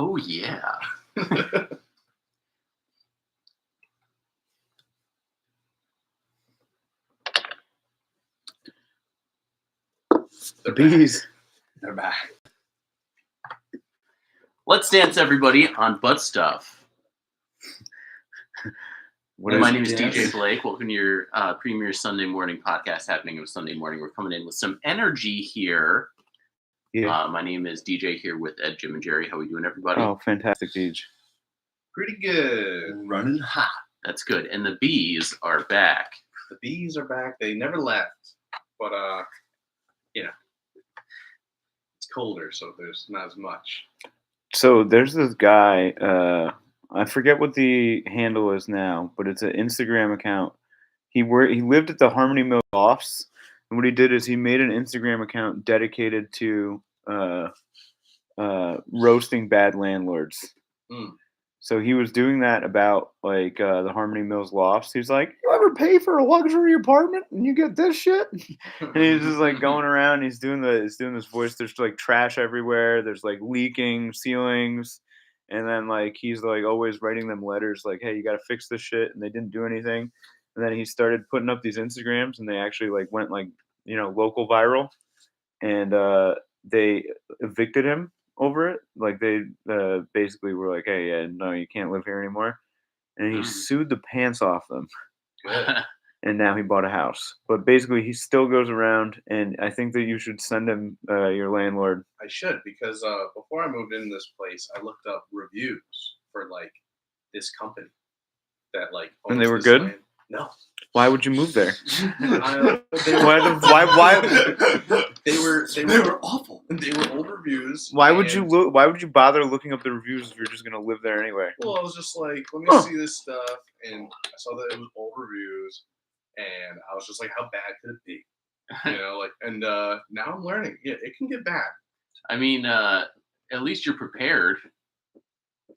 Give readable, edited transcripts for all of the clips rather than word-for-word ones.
Oh, yeah. The bees. They're back. Let's dance, everybody, on Butstuff. My name is DJ Blake. Welcome to your premier Sunday morning podcast happening on Sunday morning. We're coming in with some energy here. Yeah. My name is DJ here with Ed, Jim, and Jerry. How are we doing, everybody? Oh, fantastic, Deej. Pretty good. Running hot. That's good. And the bees are back. The bees are back. They never left. But, it's colder, so there's not as much. So there's this guy, I forget what the handle is now, but it's an Instagram account. He lived at the Harmony Mill Lofts, and what he did is he made an Instagram account dedicated to roasting bad landlords. Mm. So he was doing that about the Harmony Mills Lofts. He's like, "You ever pay for a luxury apartment and you get this shit?" And he's just like going around. He's doing this voice. There's like trash everywhere. There's like leaking ceilings, and then like he's like always writing them letters like, "Hey, you got to fix this shit," and they didn't do anything. And then he started putting up these Instagrams, and they actually like went local viral, and they evicted him over it. Like they basically were like, "Hey, yeah, no, you can't live here anymore," and he sued the pants off them. Good. And now he bought a house. But basically, he still goes around, and I think that you should send him your landlord. I should, because before I moved into this place, I looked up reviews for like this company that like. And they were good? Land. No. Why would you move there? Why? They were awful. They were old reviews. Why would you bother looking up the reviews if you're just gonna live there anyway? Well, I was just like, let me see this stuff, and I saw that it was old reviews, and I was just like, how bad could it be? And now I'm learning. Yeah, it can get bad. I mean, at least you're prepared.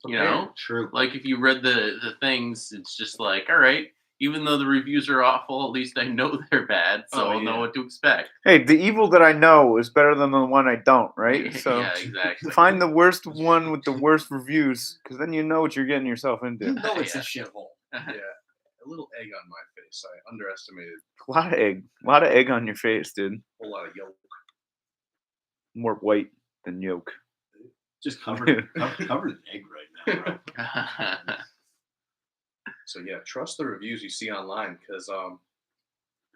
You know, true. Like if you read the things, it's just like, all right. Even though the reviews are awful, at least I know they're bad, so I'll know what to expect. Hey, the evil that I know is better than the one I don't, right? So yeah, exactly. Find the worst one with the worst reviews, because then you know what you're getting yourself into. You know it's a shithole. Yeah, a little egg on my face. I underestimated. A lot of egg on your face, dude. A whole lot of yolk. More white than yolk. Just covered in egg right now, bro. So yeah, trust the reviews you see online, because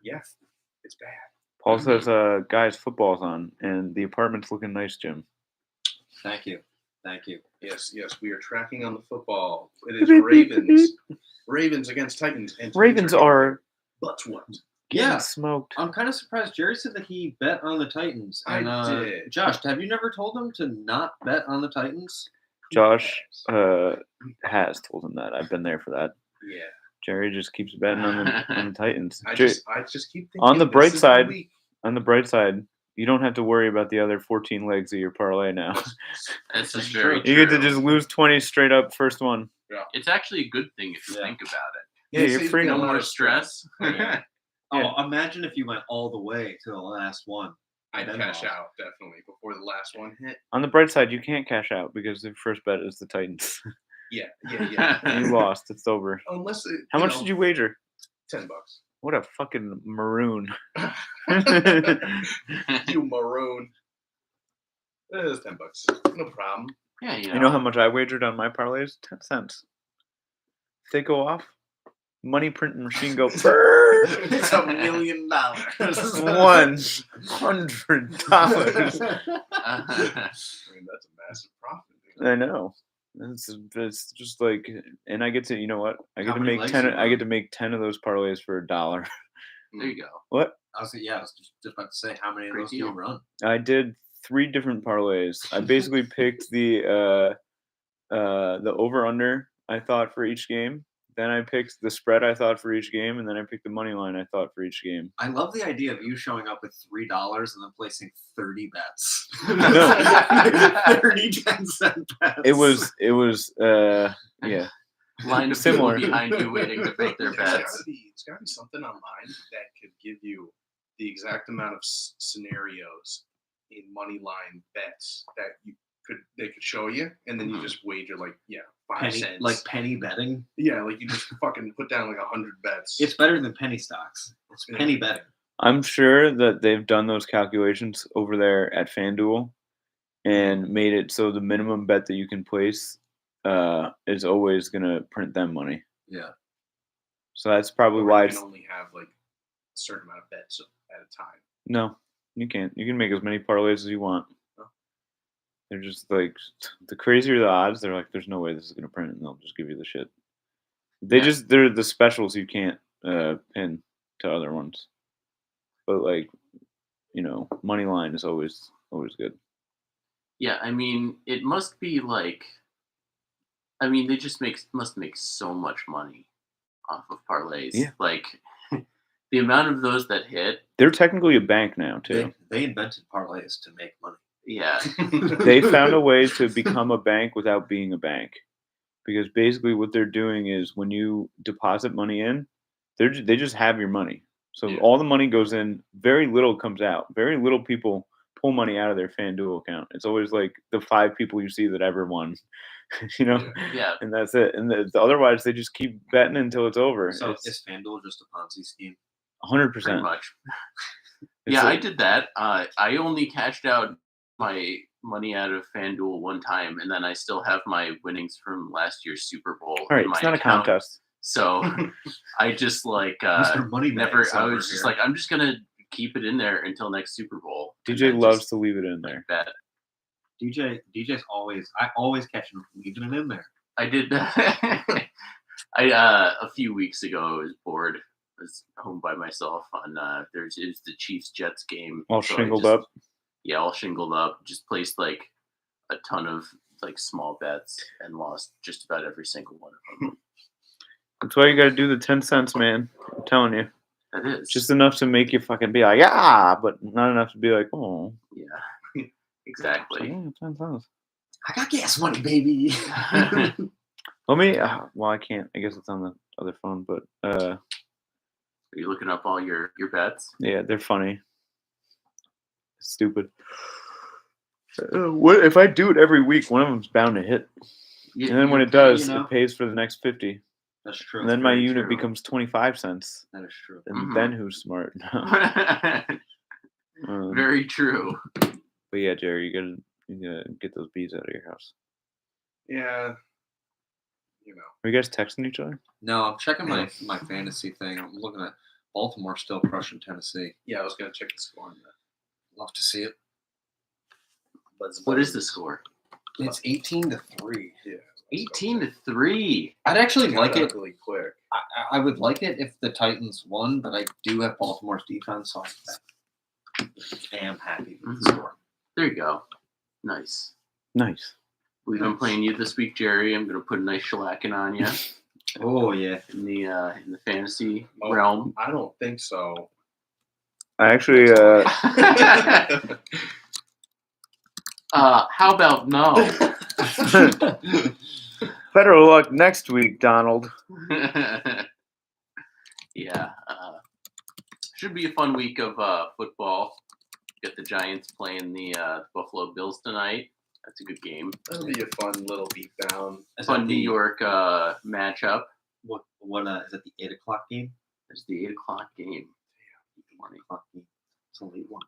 it's bad. Paul says, guys, football's on, and the apartment's looking nice, Jim. Thank you. Yes, we are tracking on the football. It is Ravens against Titans. And Ravens are Butstuff. Yeah, smoked. I'm kind of surprised. Jerry said that he bet on the Titans. And, I did. Josh, have you never told him to not bet on the Titans? Josh has told him that. I've been there for that. Yeah. Jerry just keeps betting on the Titans. I just keep thinking on the bright side. On the bright side, you don't have to worry about the other 14 legs of your parlay now. That's just very true. You get to just lose 20 straight up first one. Yeah. It's actually a good thing if you think about it. Yeah, you're free. No more stress. Yeah. Oh, imagine if you went all the way to the last one. I'd cash out, definitely, before the last one hit. On the bright side, you can't cash out because the first bet is the Titans. Yeah. You lost. It's over. Unless How much did you wager? $10. What a fucking maroon. You maroon. It is $10. No problem. Yeah, You know how much I wagered on my parlays? 10 cents. If they go off, money printing machine go. It's $1 million. $100. I mean, that's a massive profit. I know. It's just like, and I get to, you know what? I get How to many make legs 10. you I get to make 10 of those parlays for $1. There you go. What? I was just about to say, how many of those do you run? I did 3 different parlays. I basically picked the over under I thought for each game. Then I picked the spread I thought for each game, and then I picked the money line I thought for each game. I love the idea of you showing up with $3 and then placing 30 bets. No. 30 10-cent bets. It was yeah. Line of Similar. people behind you waiting to make their bets. It's got to be something online that could give you the exact amount of scenarios in money line bets that you they could show you, and then you just wager like 5 penny, cents. like penny betting. Yeah, like you just fucking put down like 100 bets. It's better than penny stocks. It's penny betting. I'm sure that they've done those calculations over there at FanDuel and made it so the minimum bet that you can place is always going to print them money. Yeah. So that's probably Or why you it's... can only have like a certain amount of bets at a time. No, you can't. You can make as many parlays as you want. Oh. They're just like, the crazier the odds, they're like, there's no way this is going to print, and they'll just give you the shit. They're the specials you can't pin to other ones. But like, money line is always good. Yeah, I mean, it must be like, I mean, they just must make so much money off of parlays. Yeah. Like, the amount of those that hit. They're technically a bank now, too. They invented parlays to make money. Yeah. They found a way to become a bank without being a bank. Because basically what they're doing is when you deposit money in, they just have your money. So all the money goes in, very little comes out. Very little people pull money out of their FanDuel account. It's always like the 5 people you see that ever won, Yeah. And that's it. And otherwise, they just keep betting until it's over. So is FanDuel just a Ponzi scheme? 100%. Pretty much. Yeah, I did that. I only cashed out my money out of FanDuel one time, and then I still have my winnings from last year's Super Bowl. All right, in my it's not account. a contest. So I just like Mr. Moneybags I over was just here. like, I'm just gonna keep it in there until next Super Bowl. And DJ I loves just, to leave it in there. bet. DJ's I always catch him leaving it in there. I did that. A few weeks ago, I was bored. I was home by myself on it was the Chiefs Jets game. All So shingled up. Yeah, all shingled up. Just placed like a ton of like small bets and lost just about every single one of them. That's why you got to do the 10 cents, man. I'm telling you. That is Just enough to make you fucking be like, but not enough to be like, oh. Yeah, exactly. Yeah, 10 cents. I got gas money, baby. Let me, well, I can't. I guess it's on the other phone, but Are you looking up all your bets? yeah, they're funny. Stupid. What if I do it every week? One of them's bound to hit, Yeah, and then when it does, it pays for the next 50. That's true. And then my unit becomes 25 cents. That is true. And then who's smart? Very true. But yeah, Jerry, you gotta get those bees out of your house. Yeah. Are you guys texting each other? No, I'm checking my fantasy thing. I'm looking at Baltimore still crushing Tennessee. Yeah, I was gonna check the score on that. Love to see it. What is the score? It's 18-3. Yeah. 18-3. I'd actually like it. Really quick. I would like it if the Titans won, but I do have Baltimore's defense, so I am happy with the score. There you go. Nice. Nice. We've been playing you this week, Jerry. I'm gonna put a nice shellacking on you. Oh yeah. In the fantasy realm. I don't think so. I actually how about no? better luck next week, Donald. Yeah. Should be a fun week of football. Got the Giants playing the Buffalo Bills tonight. That's a good game. That'll be a fun little beatdown. Fun New York matchup. What is that, the 8 o'clock game? It's the 8 o'clock game. 8 o'clock game. It's a late one.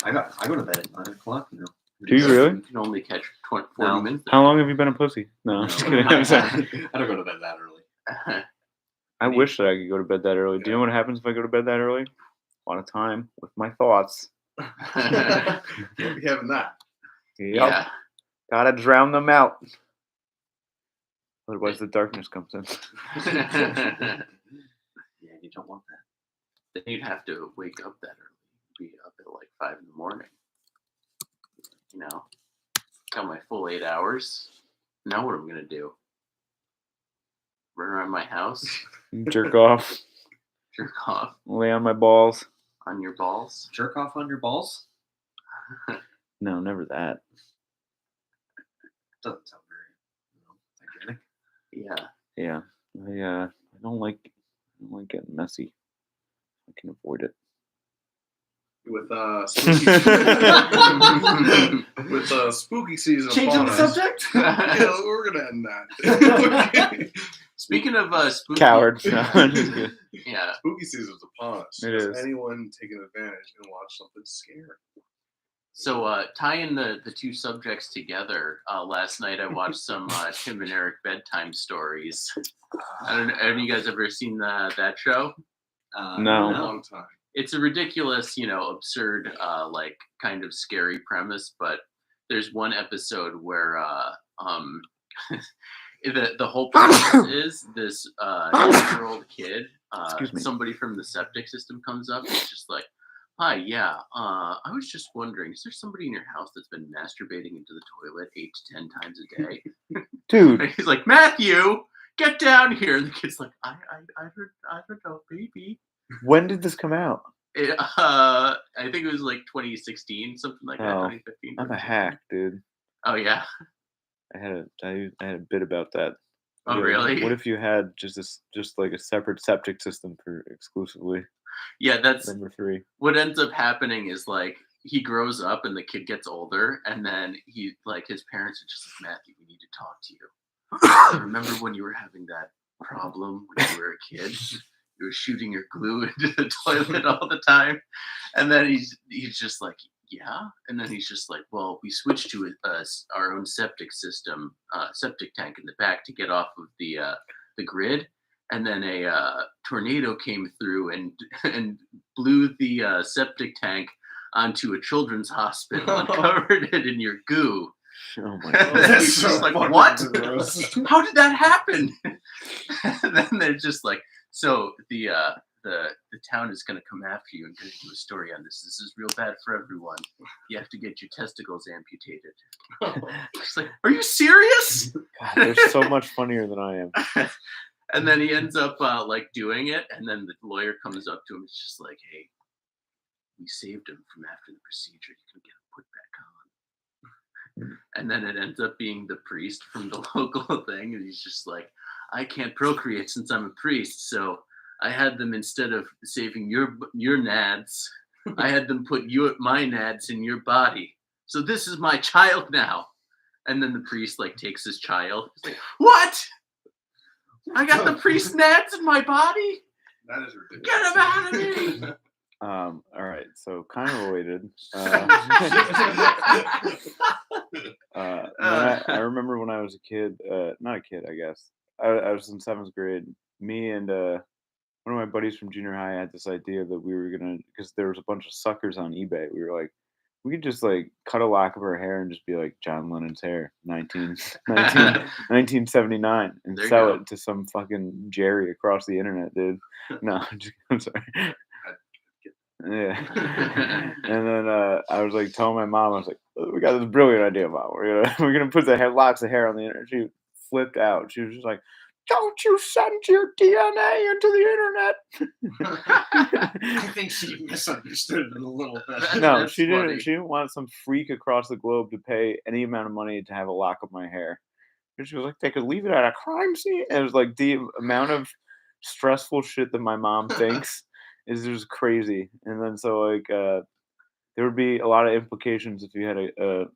I go to bed at 9 o'clock. You know. Do you really? You can only catch 40 No. minutes. How long have you been a pussy? No, I'm just kidding. I don't go to bed that early. I wish that I could go to bed that early. Do you know what happens if I go to bed that early? A lot of time with my thoughts. You'll be having that. Yep. Yeah. Gotta drown them out. Otherwise, the darkness comes in. Yeah, you don't want that. Then you'd have to wake up that early. Be up at like 5 in the morning. You know, got my full 8 hours. Now what am I gonna do? Run around my house, Jerk off. jerk off Lay on my balls. on your balls. Jerk off on your balls? No, never that. Doesn't sound very, hygienic. Yeah. Yeah. I don't like getting messy. I can avoid it. with spooky, with spooky season Changing upon the us. subject. Yeah, we're gonna end that. Speaking of spooky, Coward. No, I'm just kidding. yeah. Spooky season's upon us. It Has is. anyone taken advantage and watched something scary? So tying the two subjects together, last night I watched some Tim and Eric bedtime stories. I don't know. Have you guys ever seen that show? No. A long time. It's a ridiculous, absurd, like kind of scary premise. But there's one episode where the whole premise is this 9-year-old kid, Excuse me. somebody from the septic system comes up. It's just like, hi, yeah. I was just wondering, is there somebody in your house that's been masturbating into the toilet 8 to 10 times a day? Dude. And he's like, Matthew, get down here. And the kid's like, I don't know, baby. When did this come out? I think it was like 2016, something like that. Oh, 2015. I'm a hack, dude. Oh yeah. I had a bit about that. Oh really? What if you had just like a separate septic system for exclusively Yeah, that's number 3? what ends up happening is like he grows up and the kid gets older, and then he like his parents are just like, Matthew, we need to talk to you. Remember when you were having that problem when you were a kid? You were shooting your glue into the toilet all the time. And then he's just like, yeah. And then he's just like, well, we switched to our own septic system, septic tank in the back to get off of the grid. And then a tornado came through and blew the septic tank onto a children's hospital and covered it in your goo. Oh my And god. then he's just like, what? How did that happen? And then they're just like, so the town is going to come after you and going to do a story on this. This is real bad for everyone. You have to get your testicles amputated. It's like, are you serious? God, they're so much funnier than I am. And then he ends up like doing it, and then the lawyer comes up to him. It's just like, hey, we saved him from after the procedure. You can get him put back on. And then it ends up being the priest from the local thing, and he's just like, I can't procreate since I'm a priest, so I had them, instead of saving your nads, I had them put my nads in your body. So this is my child now. And then the priest like takes his child. He's like, what? I got the priest nads in my body? That is ridiculous. Get him out of me! All right, so kind of related. I remember when I was a kid, not a kid, I guess. I was in 7th grade. Me and one of my buddies from junior high had this idea that we were gonna, because there was a bunch of suckers on eBay. We were like, we could just like cut a lock of her hair and just be like John Lennon's hair, 1979, and There you sell go. it to some fucking Jerry across the internet, dude. No, I'm sorry. Yeah. And then I was like telling my mom, I was like, oh, we got this brilliant idea, Mom. We're gonna put the locks of hair on the internet. She flipped out. She was just like, don't you send your DNA into the internet. I think she misunderstood it a little bit. No, That's she didn't. funny. She didn't want some freak across the globe to pay any amount of money to have a lock of my hair. And she was like, they could leave it at a crime scene. And it was like the amount of stressful shit that my mom thinks is just crazy. And then so like there would be a lot of implications if you had a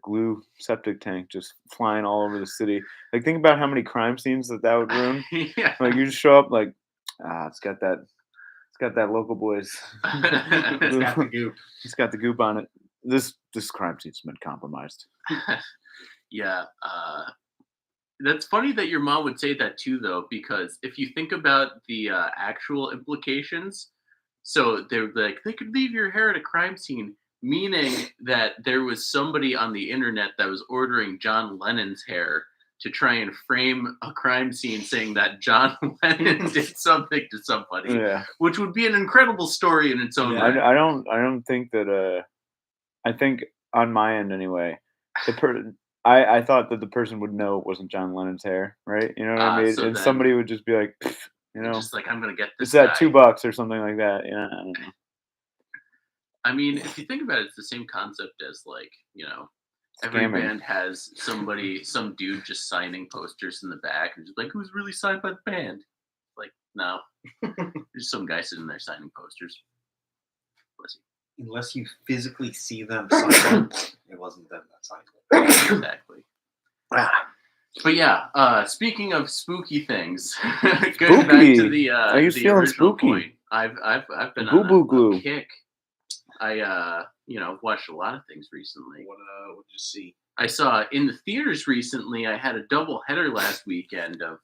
glue septic tank just flying all over the city. Like think about how many crime scenes that would ruin. Yeah. Like you just show up like, it's got that local boys. It's got the goop. It's got the goop on it. This crime scene's been compromised. Yeah. That's funny that your mom would say that too, though, because if you think about the actual implications, so they're like, they could leave your hair at a crime scene, meaning that there was somebody on the internet that was ordering John Lennon's hair to try and frame a crime scene saying that John Lennon did something to somebody, Yeah. which would be an incredible story in its own Yeah, right. I don't think that I think on my end anyway, I thought that the person would know it wasn't John Lennon's hair, right? You know what I mean? So and then- somebody would just be like, you know, Just like, I'm gonna get this it's that guy. $2 or something like that. Yeah, I don't know. I mean, if you think about it, it's the same concept as like, every Scamming. band has some dude just signing posters in the back and just like, who's really signed by the band? Like, no, there's some guy sitting there signing posters. unless you physically see them sign it, it wasn't them that signed it. Exactly. Ah, But yeah, speaking of spooky things, going back to Spooky. the Are you the feeling original spooky? point, I've been Boo on boo a glue. kick. I watched a lot of things recently. What did you see? I saw in the theaters recently. I had a double header last weekend of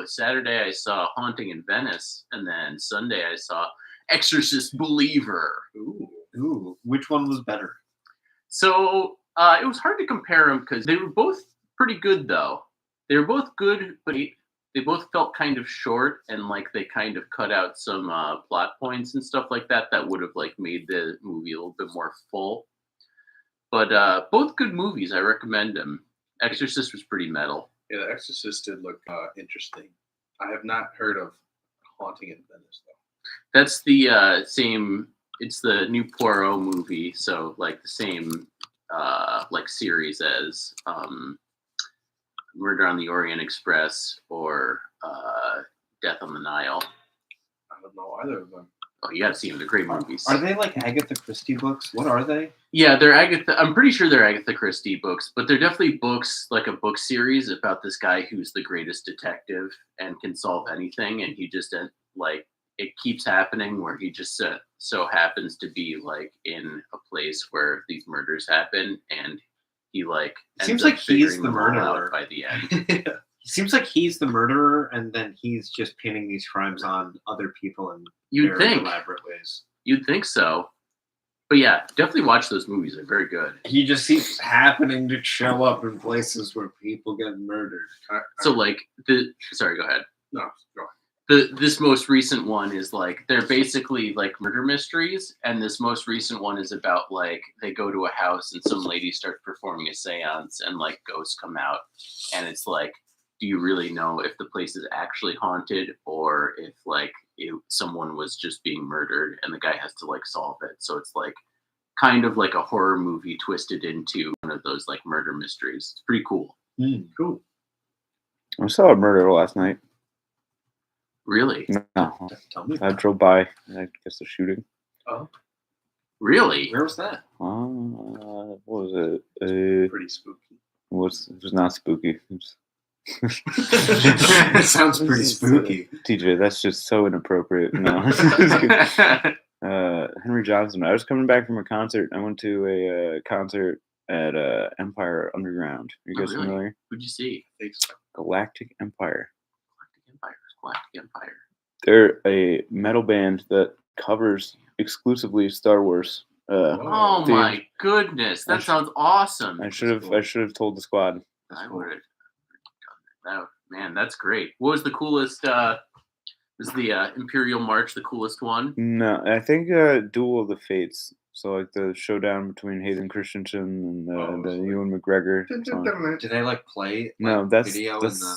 Saturday I saw Haunting in Venice, and then Sunday I saw Exorcist Believer. Ooh, which one was better? So it was hard to compare them because they were both pretty good, though. They were both good, but they both felt kind of short, and like they kind of cut out some plot points and stuff like that that would have like made the movie a little bit more full. But both good movies. I recommend them. Exorcist was pretty metal. Yeah, The Exorcist did look interesting. I have not heard of Haunting in Venice though. That's the same. It's the new Poirot movie, so like the same like series as Murder on the Orient Express or Death on the Nile. I don't know either of them. Oh, you gotta see them. They're great movies. Are they like Agatha Christie books? What are they? Yeah, they're Agatha. I'm pretty sure they're Agatha Christie books, but they're definitely books, like a book series about this guy who's the greatest detective and can solve anything, and he just like it keeps happening where he just so happens to be like in a place where these murders happen, and he like Seems ends up like he's figuring the them all out murderer. by the end. It seems like he's the murderer, and then he's just pinning these crimes on other people in You'd very think. elaborate ways. You'd think so, but yeah, definitely watch those movies. They're very good. He just keeps happening to show up in places where people get murdered. So like sorry, go ahead. No, go ahead. This most recent one is like they're basically like murder mysteries, and this most recent one is about like they go to a house and some lady starts performing a seance and like ghosts come out, and it's like, do you really know if the place is actually haunted or if like someone was just being murdered, and the guy has to like solve it. So it's like kind of like a horror movie twisted into one of those like murder mysteries. It's pretty cool. Cool. I saw a murder last night. Really? No, Tell me. I drove by. I guess the shooting. Oh, Really? Where was that? What was it? pretty spooky. It was not spooky. It sounds pretty spooky. TJ, that's just so inappropriate. No. Henry Johnson. I was coming back from a concert. I went to a concert at Empire Underground. Are you Oh, guys really? familiar? Who'd you see? I think so. Galactic Empire. Galactic Empire. They're a metal band that covers exclusively Star Wars. Oh Dude, my goodness, that sh- sounds awesome. I should have told the squad. I would have done that. Man, that's great. What was the coolest? Was the Imperial March the coolest one? No, I think Duel of the Fates. So like the showdown between Hayden Christensen and the so like- Ewan McGregor song. Do they like play No, like, that's video in that's. the?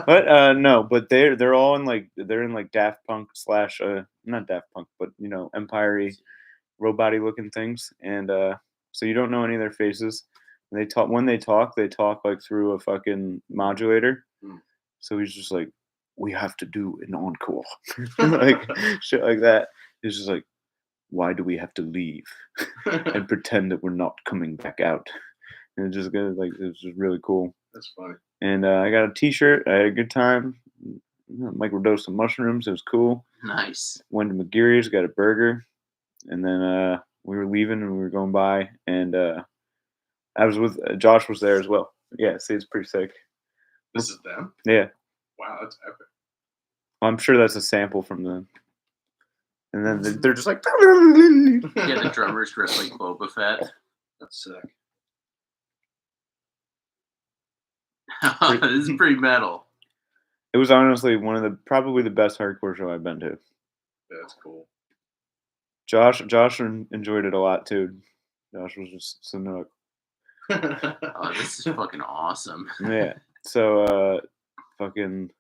But no, but they're all in like they're in like Daft Punk slash not Daft Punk, but you know, Empire-y, robot-y looking things, and so you don't know any of their faces. And they talk like through a fucking modulator. Hmm. So he's just like, we have to do an encore, like shit like that. He's just like, why do we have to leave and pretend that we're not coming back out? And it just goes like it was just really cool. That's funny. And I got a T-shirt. I had a good time. Microdosed some mushrooms. It was cool. Nice. Went to McGeary's, got a burger, and then we were leaving and we were going by, and I was with Josh was there as well. Yeah, see, it's pretty sick. This is them? Yeah, Wow, that's epic. I'm sure that's a sample from them. And then they're just like, Yeah, the drummers dress like Boba Fett. That's sick. This is pretty metal. It was honestly probably the best hardcore show I've been to. Yeah, that's cool. Josh enjoyed it a lot too. Josh was just sitting up. Oh, this is fucking awesome. Yeah. So fucking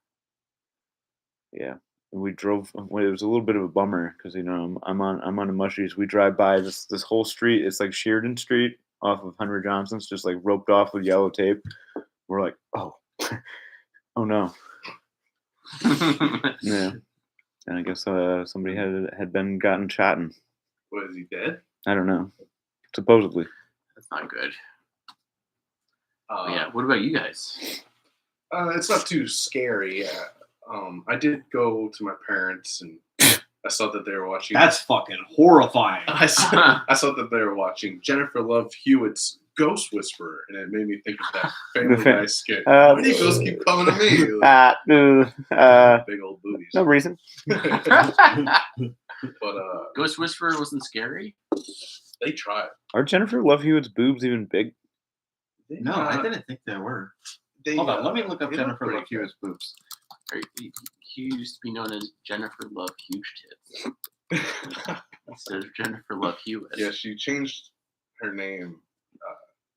yeah. We drove. Well, it was a little bit of a bummer because you know I'm on a Mushies. We drive by this whole street. It's like Sheridan Street off of Henry Johnson's, just like roped off with yellow tape. We're like, oh, oh no. Yeah. And I guess somebody had been gotten shot. And What, is he dead? I don't know. Supposedly. That's not good. Uh, Yeah. What about you guys? It's not too scary. I did go to my parents and I saw that they were watching. That's fucking horrifying. I saw that they were watching Jennifer Love Hewitt's Ghost Whisperer, and it made me think of that Family Guy skit. Why do you ghosts keep coming to me? Like, big old booties. No reason. But Ghost Whisperer wasn't scary. they tried. Are Jennifer Love Hewitt's boobs even big? No, I didn't think there were. Hold on, let me look up Jennifer Love Hewitt's boobs. He used to be known as Jennifer Love Huge Tits instead of Jennifer Love Hewitt. Yeah, she changed her name.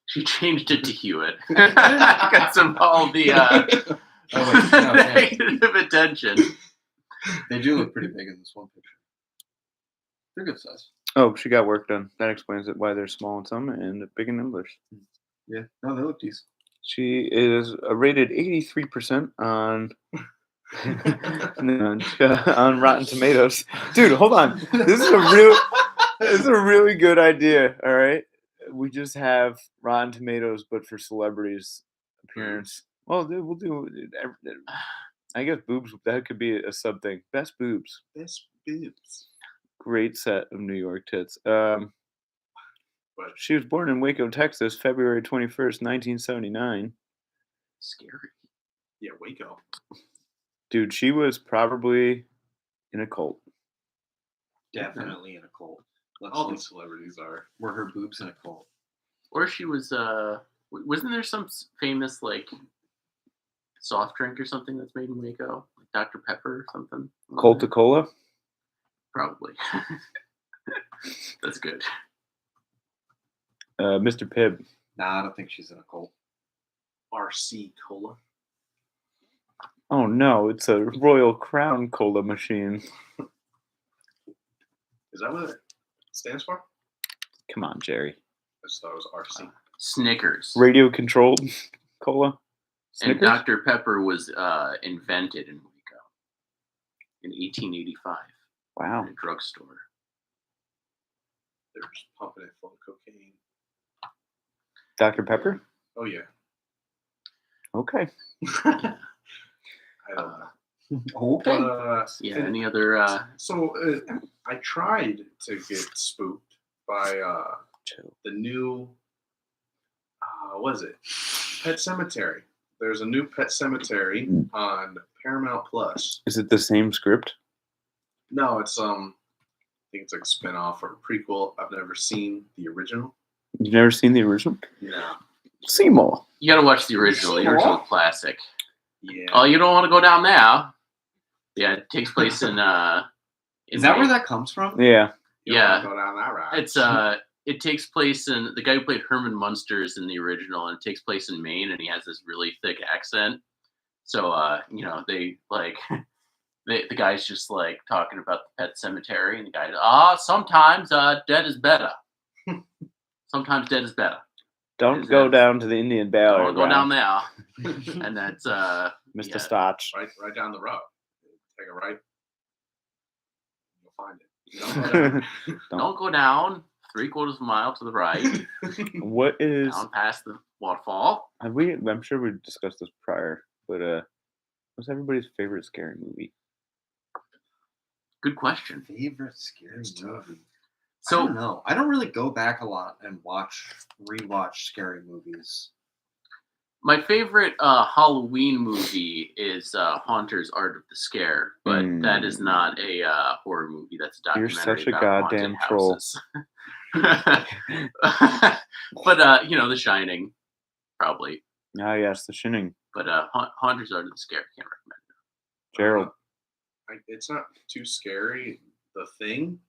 She changed it to Hewitt. Got some all the negative attention. They do look pretty big in this one picture. They're good size. Oh, she got work done. That explains it why they're small in some and big in others. Yeah, no, they look decent. She is rated 83% on on Rotten Tomatoes. Dude, hold on. This is a really good idea. All right, we just have Rotten Tomatoes, but for celebrities' appearance. Well, we'll do. I guess boobs. That could be a sub thing. Best boobs. Best boobs. Great set of New York tits. But She was born in Waco, Texas, February 21st, 1979. Scary. yeah, Waco. Dude, she was probably in a cult. Definitely in a cult. All these celebrities are. Were her boobs in a cult? Or she was. Wasn't there some famous like soft drink or something that's made in Waco, like Dr. Pepper or something? Coca-Cola? Probably. That's good. Mr. Pibb. Nah, I don't think she's in a cult. RC Cola. Oh no, it's a Royal Crown Cola machine. Is that what it stands for? Come on, Jerry. I just thought it was RC. Snickers. Radio controlled cola. And Snickers? Dr. Pepper was invented in Waco in 1885 Wow. in a drugstore. They're just pumping it full of cocaine. Dr. Pepper? Oh yeah. Okay. I don't know. Okay. But, Yeah. and Any other? so I tried to get spooked by Chill. the new. What is it? Pet Cemetery. There's a new Pet Cemetery on Paramount Plus. Is it the same script? No, it's I think it's like a spin-off or a prequel. I've never seen the original. You've never seen the original? No. Seymour. You got to watch the original. The original classic. Yeah. Oh, you don't want to go down there. Yeah, it takes place in. Is that where that comes from? Yeah. You don't yeah. wanna go down that route. It's It takes place in the guy who played Herman Munster's in the original, and it takes place in Maine, and he has this really thick accent. So they like the guy's just like talking about the pet cemetery, and the guy, sometimes dead is better. Sometimes dead is better. Don't go down to the Indian Ballet. Don't go down there. And that's Mr. yeah. Stotch. right down the road. Take a right. You'll find it. Don't go down 3/4 of a mile to the right, What is down past the waterfall. I'm sure we discussed this prior, but what's everybody's favorite scary movie? Good question. Favorite scary It's tough. movie? I So don't know. I don't really go back a lot and rewatch scary movies. my favorite Halloween movie is Haunter's Art of the Scare, but that is not a horror movie. That's a You're documentary such a about goddamn haunted troll. houses. But The Shining, probably. Ah, yes, The Shining. But Haunter's Art of the Scare, can't recommend it. Gerald. It's not too scary. The Thing.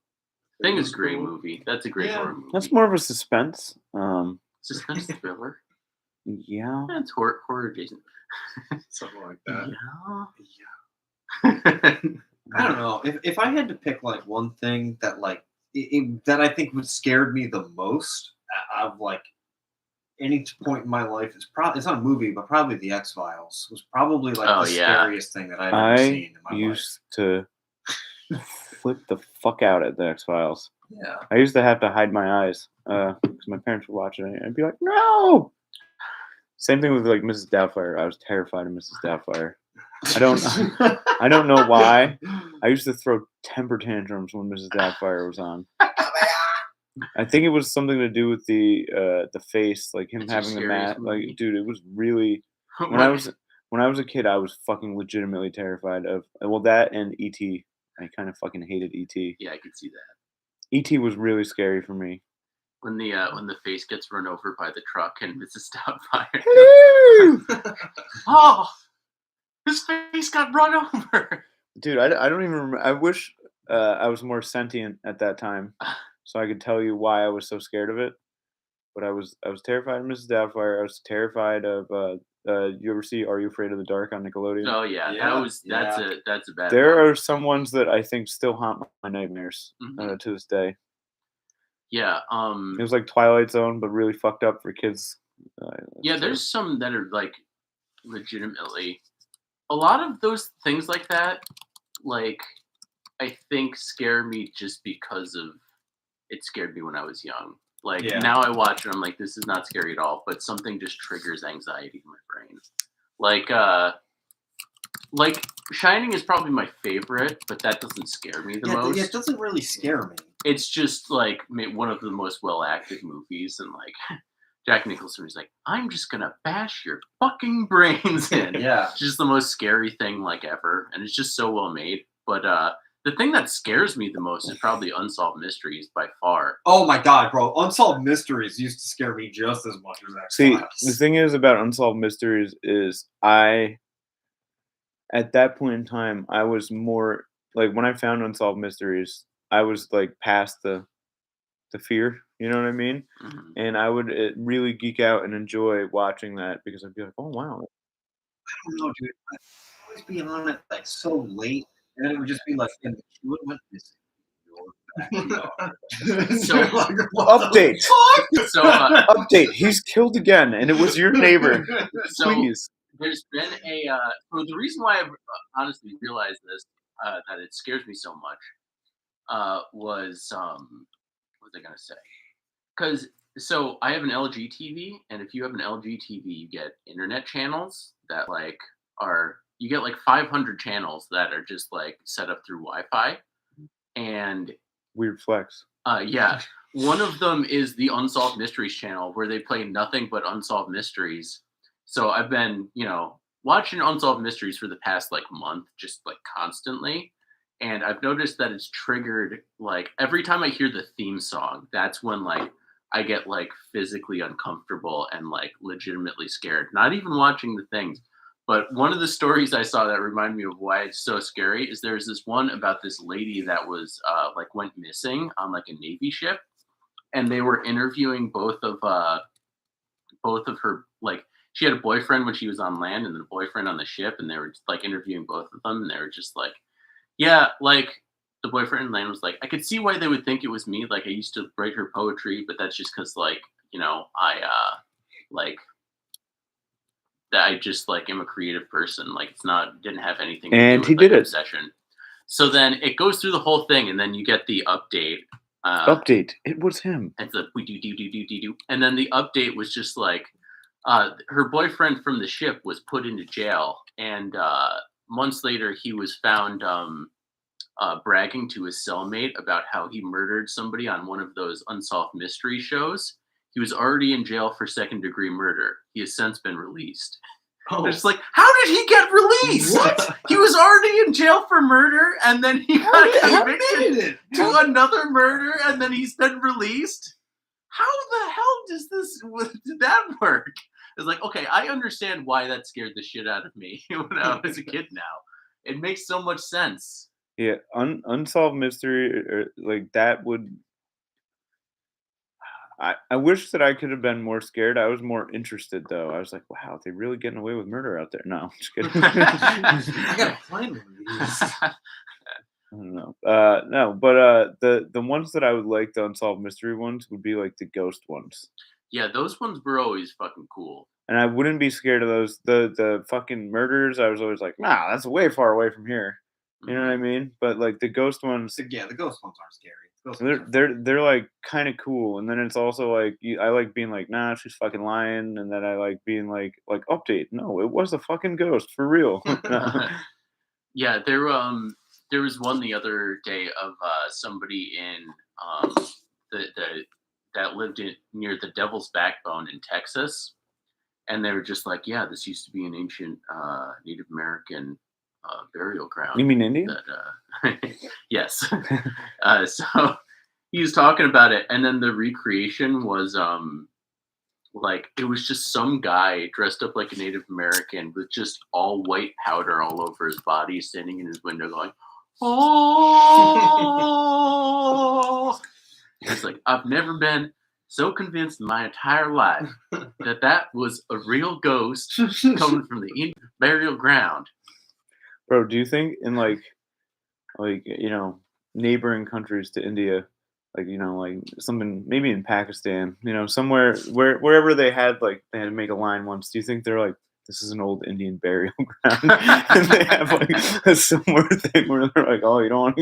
Thing is was a great cool. movie. That's a great Yeah. horror movie. That's more of a suspense. Suspense thriller. Yeah. That's horror adjacent. Something like that. Yeah. I don't know. If I had to pick like one thing that like that I think would scared me the most of like any point in my life is probably it's not a movie, but probably The X-Files was probably like the scariest thing that I've ever seen in my life. used to flip the fuck out at the X-Files. Yeah. I used to have to hide my eyes because my parents would watch it, and I'd be like, no. Same thing with like Mrs. Doubtfire. I was terrified of Mrs. Doubtfire. I don't know why. I used to throw temper tantrums when Mrs. Doubtfire was on. I think it was something to do with the face, like him It's a having the serious mat. Like, movie. dude, it was really. When I was a kid, I was fucking legitimately terrified of that and E.T. I kind of fucking hated E.T. Yeah, I could see that. E.T. was really scary for me. When the face gets run over by the truck and Mrs. Doubtfire. Oh, his face got run over. Dude, I don't even remember. I wish I was more sentient at that time, so I could tell you why I was so scared of it. But I was terrified of Mrs. Doubtfire. I was terrified of. You ever see Are You Afraid of the Dark on Nickelodeon? Oh yeah, Yeah, that's a bad. There one. are some ones that I think still haunt my nightmares to this day. Yeah. It was like Twilight Zone, but really fucked up for kids. Yeah, there's some that are like legitimately. A lot of those things like that, like I think scare me just because of it scared me when I was young. Like Yeah. now I watch it, I'm like, this is not scary at all, but something just triggers anxiety in my brain. Like Shining is probably my favorite, but that doesn't scare me the most. It doesn't really scare me. It's just like one of the most well acted movies, and like Jack Nicholson is like, I'm just gonna bash your fucking brains in. Yeah. It's just the most scary thing like ever, and it's just so well made. But the thing that scares me the most is probably Unsolved Mysteries by far. Oh my god, bro! Unsolved Mysteries used to scare me just as much as X-Files. See, the thing is about Unsolved Mysteries is at that point in time, I was more like when I found Unsolved Mysteries, I was like past the fear, you know what I mean? Mhm. And I would really geek out and enjoy watching that because I'd be like, oh wow. I don't know, dude. I'd always be on it like so late, and then it would just be like, and the kid went missing. So update. So Update. He's killed again, and it was your neighbor. so Please. there's been a so the reason why I've honestly realized this that it scares me so much was what was I gonna say? Because so I have an LG TV, and if you have an LG TV, you get internet channels that like you get like 500 channels that are just like set up through Wi-Fi, and Weird flex. yeah, one of them is the Unsolved Mysteries channel where they play nothing but unsolved mysteries. So I've been, watching Unsolved Mysteries for the past like month, just like constantly. And I've noticed that it's triggered like every time I hear the theme song, that's when like I get like physically uncomfortable and like legitimately scared. Not even watching the things. But one of the stories I saw that remind me of why it's so scary is there's this one about this lady that was like went missing on like a Navy ship, and they were interviewing both of her, like she had a boyfriend when she was on land and then a boyfriend on the ship, and they were just, like interviewing both of them, and they were just like, yeah, like the boyfriend on land was like, I could see why they would think it was me. Like I used to write her poetry, but that's just because like I like that I just like am a creative person. Like it's didn't have anything to And do he with like, did it. obsession. So then it goes through the whole thing, and then you get the update. Update. It was him. It's the we do, and then the update was just like her boyfriend from the ship was put into jail, and months later he was found bragging to his cellmate about how he murdered somebody on one of those unsolved mystery shows. He was already in jail for second-degree murder. He has since been released. Oh. It's like, how did he get released? What? He was already in jail for murder, and then he got convicted to another murder, and then he's been released. How the hell did that work? It's like, okay, I understand why that scared the shit out of me when I was a kid. Now it makes so much sense. Yeah, unsolved mystery like that would. I wish that I could have been more scared. I was more interested though. I was like, wow, they're really getting away with murder out there. No, I'm just kidding. I gotta find one of these. I don't know. No, but the ones that I would like, the unsolved mystery ones, would be like the ghost ones. Yeah, those ones were always fucking cool. And I wouldn't be scared of those. The fucking murders, I was always like, nah, that's way far away from here. You know what I mean? But like the ghost ones, So, yeah, the ghost ones aren't scary. The ghost they're ones they're like kind of cool, and then it's also like I like being like, nah, she's fucking lying, and then I like being like update, no, it was a fucking ghost for real. No. Yeah, there was one the other day of somebody in the that lived near the Devil's Backbone in Texas, and they were just like, yeah, this used to be an ancient Native American burial ground. You mean India? That, yes. So he was talking about it, and then the recreation was like it was just some guy dressed up like a Native American with just all white powder all over his body, standing in his window going, "Oh!" It's like I've never been so convinced in my entire life that that was a real ghost coming from the Indian burial ground. Bro, do you think in like neighboring countries to India, like like something maybe in Pakistan, somewhere wherever they had to make a line once, do you think they're like, this is an old Indian burial ground? And they have like a similar thing where they're like, oh, you don't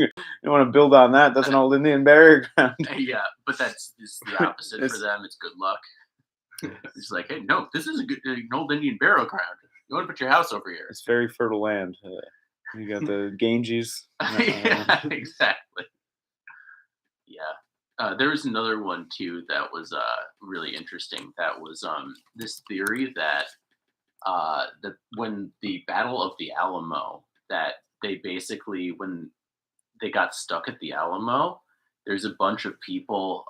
want to build on that, that's an old Indian burial ground. Yeah, but it's the opposite for them. It's good luck. It's like, hey, no, this is an old Indian burial ground. You want to put your house over here? It's very fertile land. You got the Ganges. Yeah, exactly. Yeah. There was another one too that was really interesting. That was this theory that when the Battle of the Alamo, that they basically, when they got stuck at the Alamo, there's a bunch of people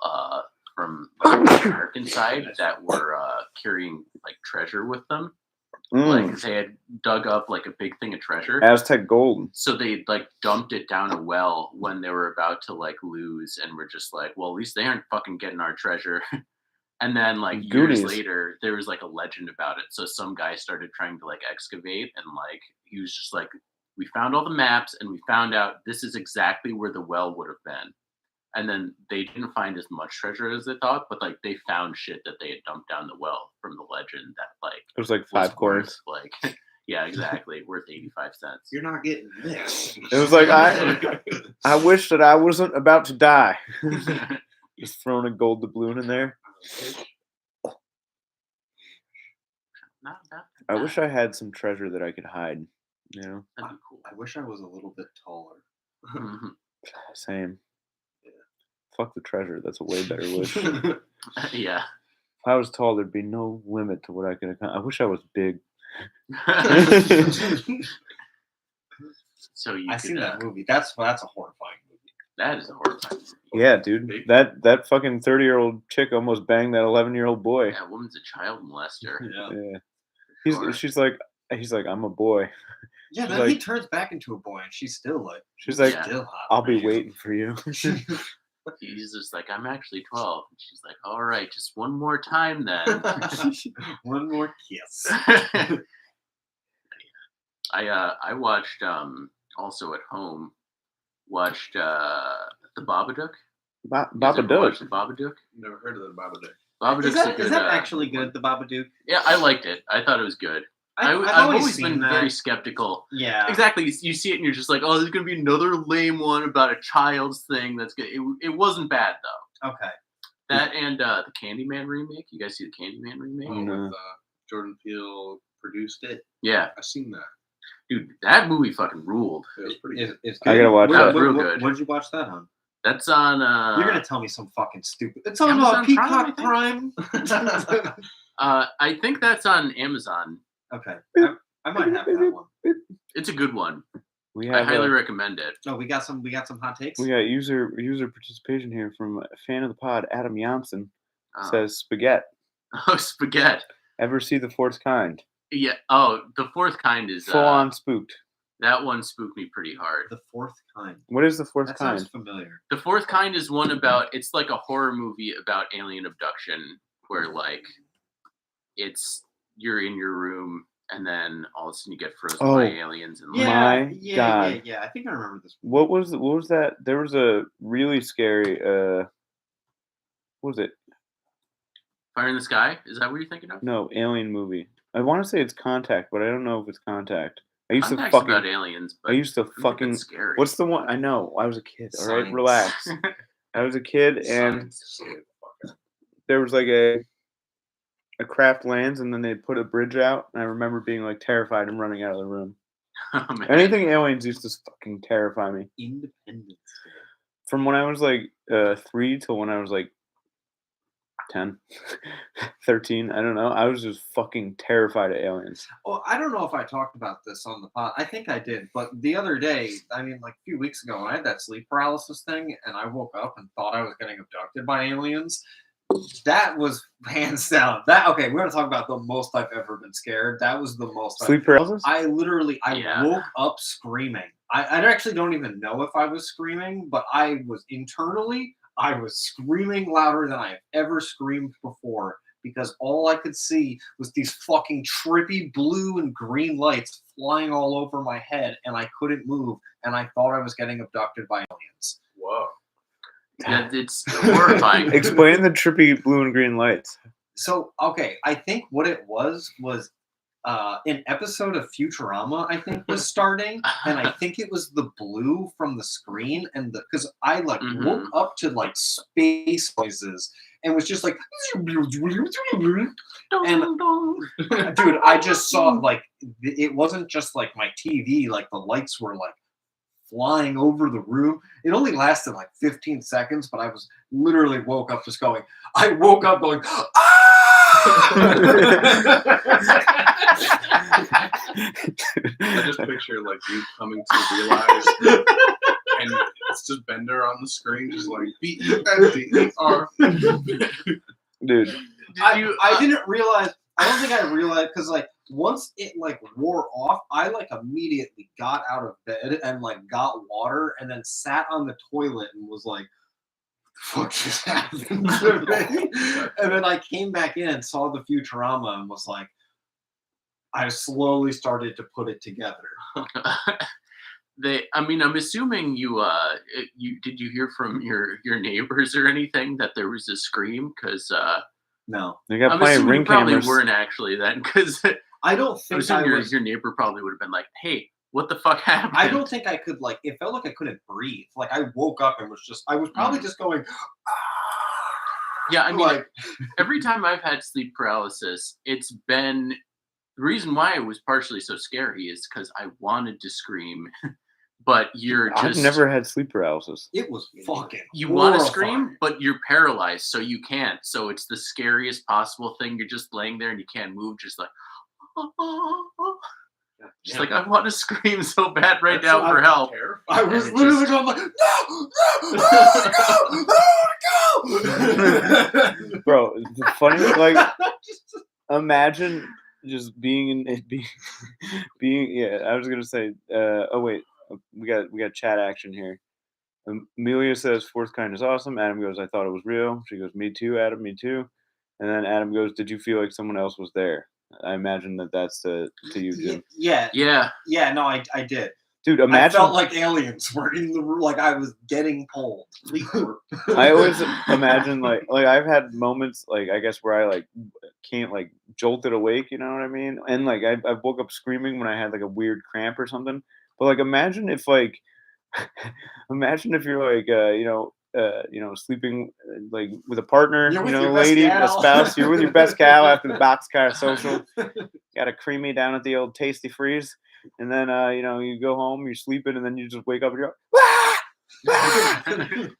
from the American side that were carrying like treasure with them. Like they had dug up like a big thing of treasure, Aztec gold. so they like dumped it down a well when they were about to like lose, and were just like, well, at least they aren't fucking getting our treasure. And then like Goonies. years later, there was like a legend about it. So some guy started trying to like excavate, and like he was just like, we found all the maps, and we found out this is exactly where the well would have been. And then they didn't find as much treasure as they thought, but like they found shit that they had dumped down the well from the legend that like It was like was 5 coins. worth, like yeah, exactly, worth 85 cents. You're not getting this. It was like I wish that I wasn't about to die. Just throwing a gold doubloon in there. Not about to I die. wish I had some treasure that I could hide. That'd be cool. I wish I was a little bit taller. Mhm. Same. Fuck the treasure. That's a way better wish. Yeah. If I was tall, there'd be no limit to what I could accomplish. I wish I was big. So you I've could, seen that movie. That's a horrifying movie. that is a horrifying movie. Yeah, dude. That fucking 30-year-old chick almost banged that 11-year-old boy. That woman's a child molester. Yeah. Yeah. Sure. He's like, I'm a boy. Yeah, She's then he like- turns back into a boy, and she's still like, She's like, Yeah. still hot. I'll for be you. waiting for you. He's just like, I'm actually 12. And she's like, all right, just one more time then. One more kiss. I watched also at home, watched the Babadook. You guys ever Babadook. watched the Babadook? Never heard of that Babadook. Babadook's Is that actually good, the Babadook? Yeah, I liked it. I thought it was good. I've always been very skeptical. Yeah. Exactly. You see it and you're just like, oh, there's going to be another lame one about a child's thing that's good. It wasn't bad, though. Okay. That and the Candyman remake. You guys see the Candyman remake? Oh, No. with Jordan Peele produced it. Yeah. I've seen that. Dude, that movie fucking ruled. It was pretty good. It's I good. gotta watch that. What, Real what, good. What'd you watch that on? That's on... You're going to tell me some fucking stupid... It's on Amazon Peacock Prime, Prime. I think that's on Amazon. Okay. I might have that one. It's a good one. We I have highly recommend it. No, we got some hot takes. we got user participation here from a fan of the pod, Adam Janssen. Oh. Says spaghetti. Oh, spaghetti. Ever see The Fourth Kind? Yeah. Oh, the fourth kind is... Full on spooked. That one spooked me pretty hard. The Fourth Kind. What is The Fourth That Kind? sounds familiar. The fourth kind is one about, it's like a horror movie about alien abduction where like you're in your room and then all of a sudden you get frozen Oh. by aliens and like, My God. Yeah. I think I remember this. What was that? There was a really scary what was it? Fire in the Sky. Is that what you're thinking of? No, alien movie. I want to say it's Contact, but I don't know if it's Contact. I used I'm to nice fucking. about aliens, but I used to they're a bit fucking. scary. What's the one? I know. I was a kid. All right, Science. relax. I was a kid, and Science, scared the fuck out. there was like a craft lands, and then they put a bridge out, and I remember being like terrified and running out of the room. Oh, man. Anything aliens used to fucking terrify me. Independence Day. From when I was like 3 till when I was like 10, 13, I don't know. I was just fucking terrified of aliens. Well, I don't know if I talked about this on the pod. I think I did, but the other day, I mean, like a few weeks ago, when I had that sleep paralysis thing, and I woke up and thought I was getting abducted by aliens. That was hands down. Okay, we're gonna talk about the most I've ever been scared. That was the most. Sleep paralysis? I literally, Yeah. woke up screaming. I actually don't even know if I was screaming, but I was internally, I was screaming louder than I have ever screamed before because all I could see was these fucking trippy blue and green lights flying all over my head, and I couldn't move, and I thought I was getting abducted by aliens. Whoa. Yeah, it's horrifying. Explain the trippy blue and green lights. So, okay, I think what it was an episode of Futurama, I think, was starting, and I think it was the blue from the screen, and because I like woke up to like space noises and was just like, and dude, I just saw like it wasn't just like my TV, like the lights were like flying over the room. It only lasted like 15 seconds, but I was literally woke up going, I just picture like you coming to realize, and it's just Bender on the screen, just like BENDER. Dude. I didn't realize. I don't think I realized because like once it like wore off, I like immediately got out of bed and like got water and then sat on the toilet and was like, "Fuck just happened to me?" And then I came back in and saw the Futurama and was like, I slowly started to put it together. I'm assuming you did you hear from your neighbors or anything that there was a scream? Because No, They got I'm plenty of assuming ring you probably cameras. weren't actually then, because I don't I'm think assuming I was. your neighbor probably would have been like, "Hey, what the fuck happened?" I don't think I could like. It felt like I couldn't breathe. Like I woke up and was just. I was probably just going. Yeah, I mean, like every time I've had sleep paralysis, it's been the reason why it was partially so scary is because I wanted to scream, but you're just I've never had sleep paralysis. it was fucking. you want to horrifying. scream, but you're paralyzed, so you can't. So it's the scariest possible thing. You're just laying there and you can't move, just like. Just like I want to scream so bad right now for help. I was And it literally just- going like, no, Bro, the funny like imagine just being in being yeah, I was gonna say oh wait, we got chat action here. Amelia says fourth kind is awesome. Adam goes, I thought it was real. She goes, me too, Adam, me too. And then Adam goes, did you feel like someone else was there? I imagine that's to you, Jim. yeah, no, I did. Dude, I imagine. felt like aliens were in the room, like I was getting pulled. I always imagine like I've had moments like I guess where I like can't like jolted awake, you know what I mean? And like I woke up screaming when I had like a weird cramp or something. But like imagine if like imagine if you're like sleeping like with a partner, You're you with know, your best lady, a gal. spouse, you're with your best gal after the boxcar social. Got a creamy down at the old Tasty Freeze. And then you go home, you're sleeping, and then you just wake up and you're like, ah!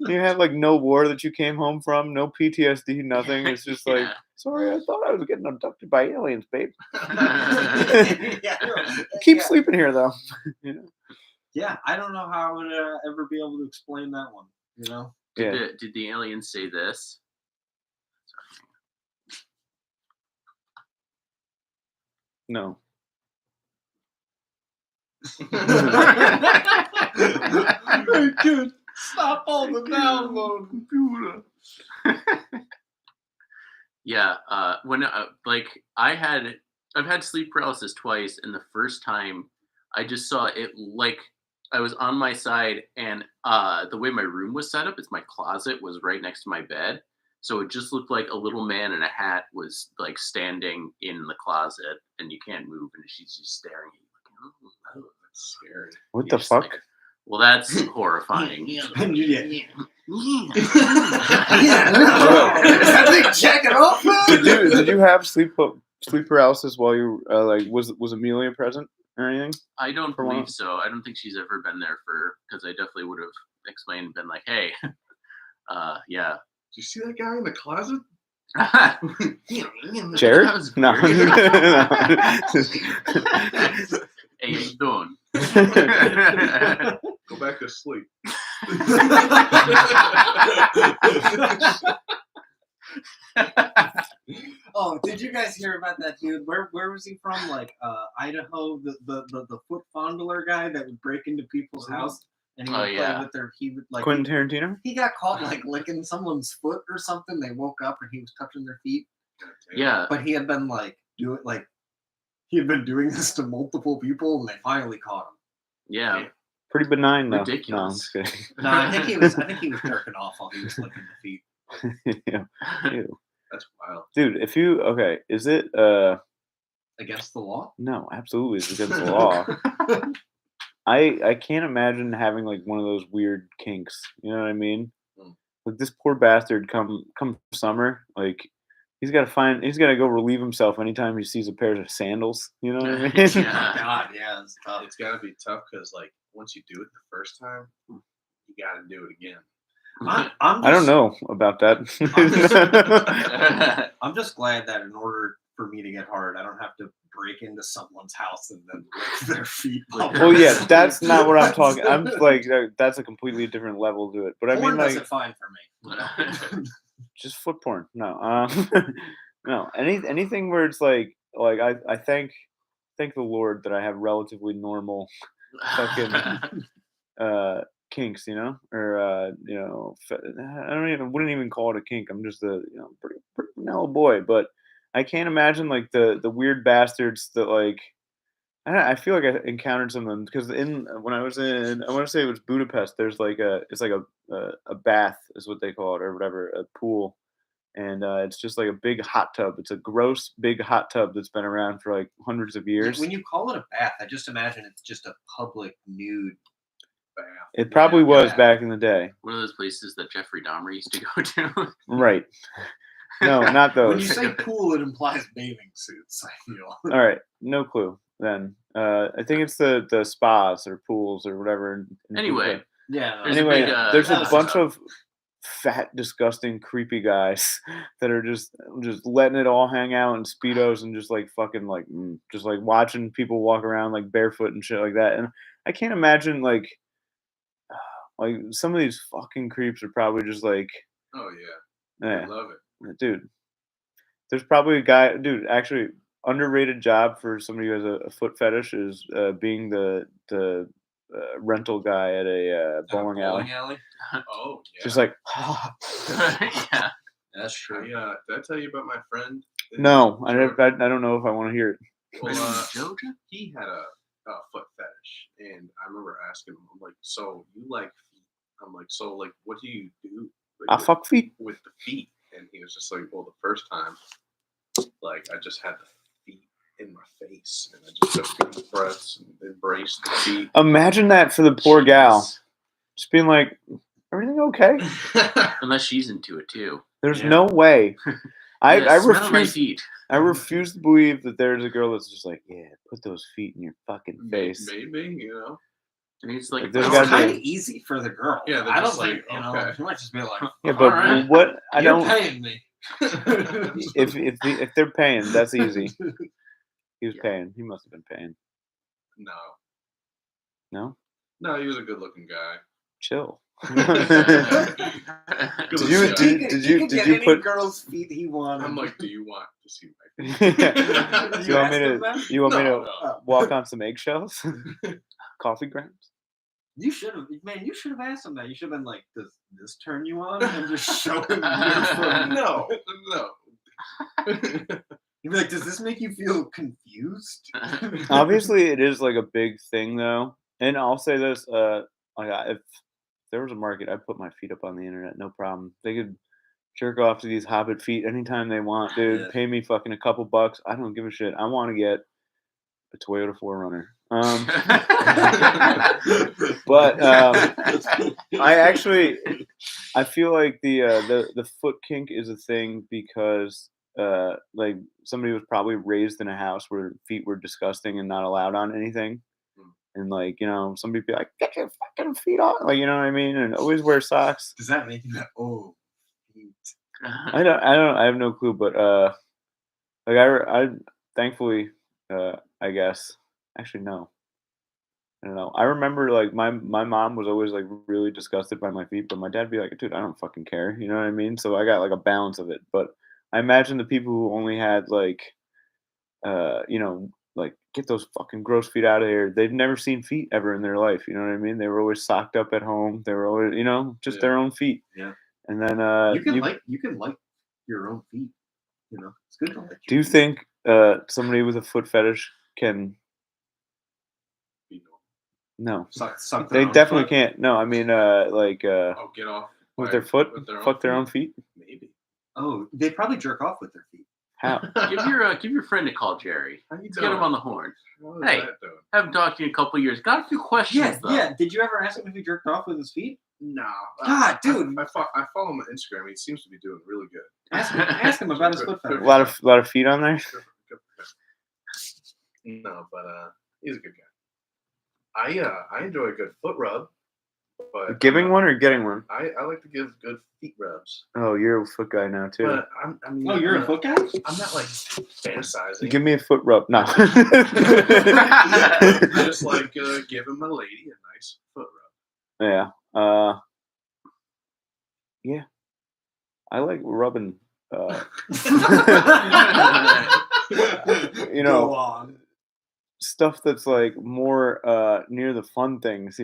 You have like no war that you came home from, no PTSD, nothing. It's just like, sorry, I thought I was getting abducted by aliens, babe. Keep sleeping here though. You know? Yeah, I don't know how I would ever be able to explain that one. You know? Did the aliens say this? No. Hey, kid, stop all the download computer. Yeah, when I've had sleep paralysis twice, and the first time I just saw it like I was on my side, and the way my room was set up, is my closet was right next to my bed, so it just looked like a little man in a hat was like standing in the closet, and you can't move, and she's just staring at you, looking Oh, that's scary. What You're the just fuck? like, well, that's horrifying. And you get, Yeah. that thing jacking off. Did you have sleep paralysis while you was Amelia present or anything? I don't For a while? believe so. I don't think she's ever been there because I definitely would have explained and been like, hey, yeah. Did you see that guy in the closet? Jared? That was No. weird. Hey, how you doing? Go back to sleep. Oh, did you guys hear about that dude? Where was he from? Like Idaho, the foot fondler guy that would break into people's house and he would play with their Quentin Tarantino? he got caught like licking someone's foot or something. They woke up and he was touching their feet. Yeah. But he had been he had been doing this to multiple people and they finally caught him. Yeah. Pretty benign though. Ridiculous. No, I'm just kidding. No, I think he was jerking off while he was licking the feet. Yeah. Ew. That's wild. Dude, is it Against the law? no, absolutely it's against the law. I can't imagine having like one of those weird kinks. You know what I mean? Like this poor bastard come summer, like he's gotta go relieve himself anytime he sees a pair of sandals. You know what I mean? Yeah. God, yeah, it's tough. It's gotta be tough because like once you do it the first time, you gotta do it again. I don't know about that. I'm just glad that in order for me to get hard, I don't have to break into someone's house and then lick their feet. Well, yeah, that's not what I'm talking. I'm like that's a completely different level to it. But I Porn mean, like, does it fine for me. just foot porn. No, no. Anything where it's like I thank the Lord that I have relatively normal fucking kinks, you know, or I wouldn't even call it a kink. I'm just a pretty vanilla boy, but I can't imagine like the weird bastards that like I feel like I encountered some of them because when I was in I want to say it was Budapest. There's like a bath is what they call it or whatever, a pool, and it's just like a big hot tub. It's a gross big hot tub that's been around for like hundreds of years. When you call it a bath, I just imagine it's just a public nude bath. It probably was back in the day. One of those places that Jeffrey Dahmer used to go to. Right. No, not those. When you say pool, it implies bathing suits, I feel. All right, no clue then. I think it's the spas or pools or whatever. Anyway. Yeah. There's a Anyway, big, there's a that's bunch of fat, disgusting, creepy guys that are just letting it all hang out in speedos and just like fucking like just like watching people walk around like barefoot and shit like that. And I can't imagine like some of these fucking creeps are probably just like, Oh yeah. I love it. Dude, there's probably a guy, dude, actually underrated job for somebody who has a foot fetish is being the rental guy at a bowling alley. Oh yeah. Just like Yeah. That's true. Did I tell you about my friend? no, I don't know if I want to hear it. Well, Georgia? he had a foot fetish, and I remember asking him, I'm like, so you like feet? I'm like, so like, what do you do? I Like, fuck feet. with the feet, and he was just like, well, the first time, like, I just had the feet in my face, and I just took deep breaths and embraced the feet. Imagine that for the poor gal, Jeez. just being like, everything okay? Unless she's into it too. There's no way. I Smell my refuse. feet. I refuse to believe that there's a girl that's just like, yeah, put those feet in your fucking face. Maybe, you know. And he's like, There's It's gotta kind be of easy for the girl. Yeah, they're I don't just like, think, you know, okay. she might just be like, Yeah, but Alright. what I you're don't. paying me. If they're paying, that's easy. He was paying. He must have been paying. No. No, No, he was a good-looking guy. chill. Good Did you- looking guy. did he you- could did get you any put- girl's feet he wanted? I'm like, do you want to see my feet? You want me asked him to? that? You want me No, to no. walk on some eggshells? Coffee grounds? You should have, man. You should have asked him that. You should have been like, "Does this turn you on?" And just show him your foot. No. You'd be like, "Does this make you feel confused?" Obviously, it is like a big thing, though. And I'll say this: if there was a market, I'd put my feet up on the internet, no problem. They could jerk off to these Hobbit feet anytime they want, dude. Yeah. Pay me fucking a couple bucks. I don't give a shit. I want to get a Toyota 4Runner. But I feel like the foot kink is a thing because like somebody was probably raised in a house where feet were disgusting and not allowed on anything. And like, somebody be like, get your fucking feet on, like, you know what I mean? And always wear socks. Does that make you that? Oh, feet. I have no clue, but like I thankfully, I guess, actually no, I don't know. I remember like my mom was always like really disgusted by my feet, but my dad'd be like, dude, I don't fucking care, you know what I mean? So I got like a balance of it. But I imagine the people who only had like, like get those fucking gross feet out of here. They've never seen feet ever in their life, you know what I mean? They were always socked up at home. They were always, just their own feet. Yeah. And then You can like your own feet. It's good to like. Do you think somebody with a foot fetish can? No, Suck they their own definitely foot? can't. No, I mean, Get off with their foot, with their own fuck their feet? own feet. Maybe. Oh, they probably jerk off with their feet. How? Give your friend a call, Jerry. How you Let's doing? get him on the horn. What is Hey. that doing? Haven't talked to you in a couple of years. Got a few questions though. Yeah. Did you ever ask him if he jerked off with his feet? No. God, dude. I follow him on Instagram. He seems to be doing really good. Ask him about his foot A fetish. lot of feet on there. Good. No, but he's a good guy. I enjoy a good foot rub, but Giving one or getting one? I like to give good feet rubs. Oh, you're a foot guy now too. But Oh, you're a foot guy? I'm not like fantasizing. Give me a foot rub. No. I just like giving my lady a nice foot rub. Yeah. Yeah. I like rubbing. Go on. Stuff that's like more near the fun things,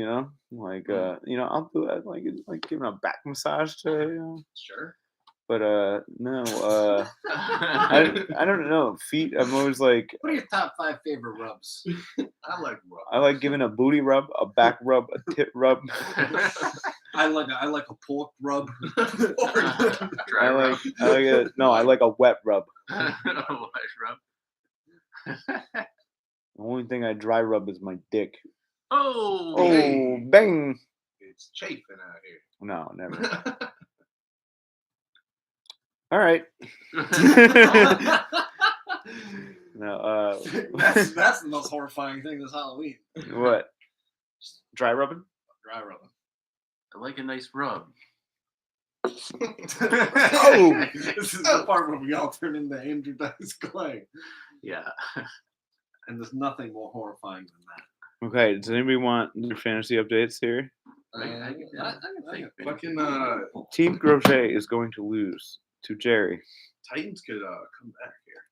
like I'll do that, like giving a back massage to, Sure. but no, I don't know, feet. I'm always like, What are your top 5 favorite rubs? I like rub. I like giving a booty rub, a back rub, a tit rub. I like a pork rub. Dry rub. I like a wet rub. Wet rub. The only thing I dry rub is my dick. Oh. Oh, bang! It's chafing out here. No, never. All right. No. That's the most horrifying thing this Halloween. What? Dry rubbing? Dry rubbing. I like a nice rub. Oh! This is the part where we all turn into Andrew Dice Clay. Yeah. And there's nothing more horrifying than that. Okay, does anybody want their fantasy updates here? Fucking Team Crochet is going to lose to Jerry. Titans could come back here.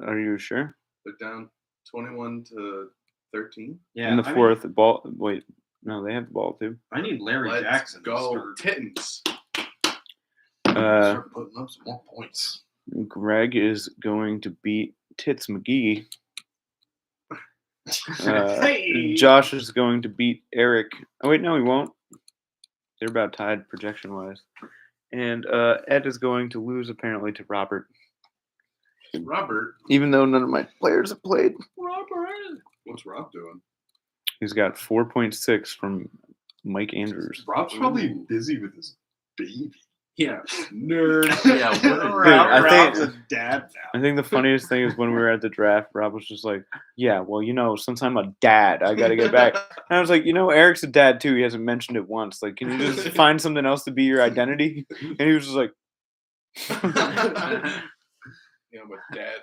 Are you sure? They're down 21-13. Yeah. In the fourth, the ball. Wait, no, they have the ball too. I need Larry Let's Jackson go to start, Titans. start putting up some more points. Greg is going to beat Tits McGee. Hey! Josh is going to beat Eric. Oh wait, no, he won't. They're about tied projection-wise. And Ed is going to lose apparently to Robert. Robert. Even though none of my players have played. Robert. What's Rob doing? He's got 4.6 from Mike Andrews. Rob's probably busy with his baby. Yeah. Nerd. Yeah. What a I Rob's think- a dad now. I think the funniest thing is when we were at the draft, Rob was just like, yeah, well, since I'm a dad, I got to get back. And I was like, Eric's a dad too. He hasn't mentioned it once. Like, can you just find something else to be your identity? And he was just like, Yeah, I'm a dad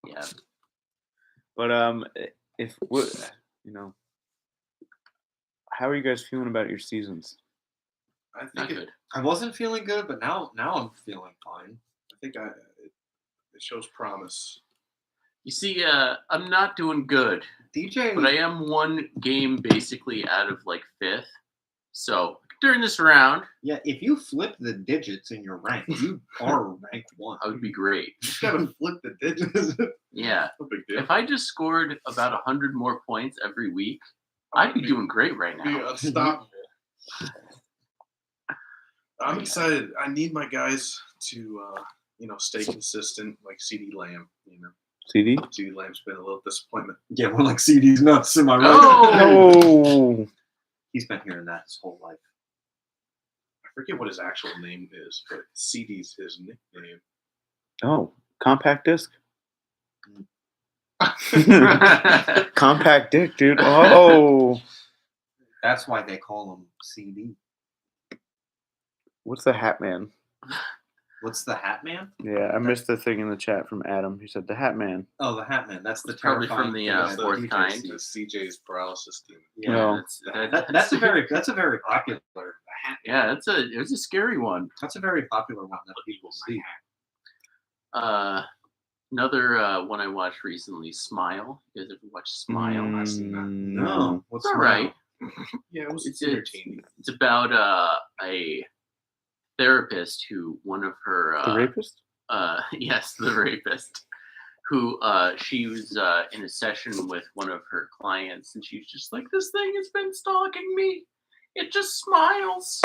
now. Yeah. but how are you guys feeling about your seasons? I Not think good. I wasn't feeling good, but now I'm feeling fine. it shows promise. You see, I'm not doing good, DJ, but I am one game basically out of like 5th. So during this round, yeah, if you flip the digits in your rank, you are rank 1. I would be great. You just gotta flip the digits. Yeah. No big deal. If I just scored about 100 more points every week, I'd be doing great right Be now. unstoppable. I'm excited. I need my guys to, stay consistent, like CD Lamb. CD? CD Lamb's been a little disappointment. Yeah, more like CD's nuts. Am I right? Oh! No. He's been hearing that his whole life. I forget what his actual name is, but CD's his nickname. Oh, compact disc. Compact dick, dude. Oh, That's why they call him CD. what's the Hat Man? What's the Hat Man? Yeah, I missed the thing in the chat from Adam. He said the Hat Man. Oh, the Hat Man. That's the It's probably terrifying from the, thing that fourth DJ kind. sees. The CJ's paralysis team. Yeah, No. that's a very popular. Yeah, it was a scary one. That's a very popular one that people see. Another one I watched recently, Smile. You guys ever watch Smile? I've seen that. No, what's It's all Smile? right. Yeah, it was It's entertaining. it's about a therapist who one of her The rapist? yes, the rapist, who she was in a session with one of her clients, and she was just like, "This thing has been stalking me. It just smiles."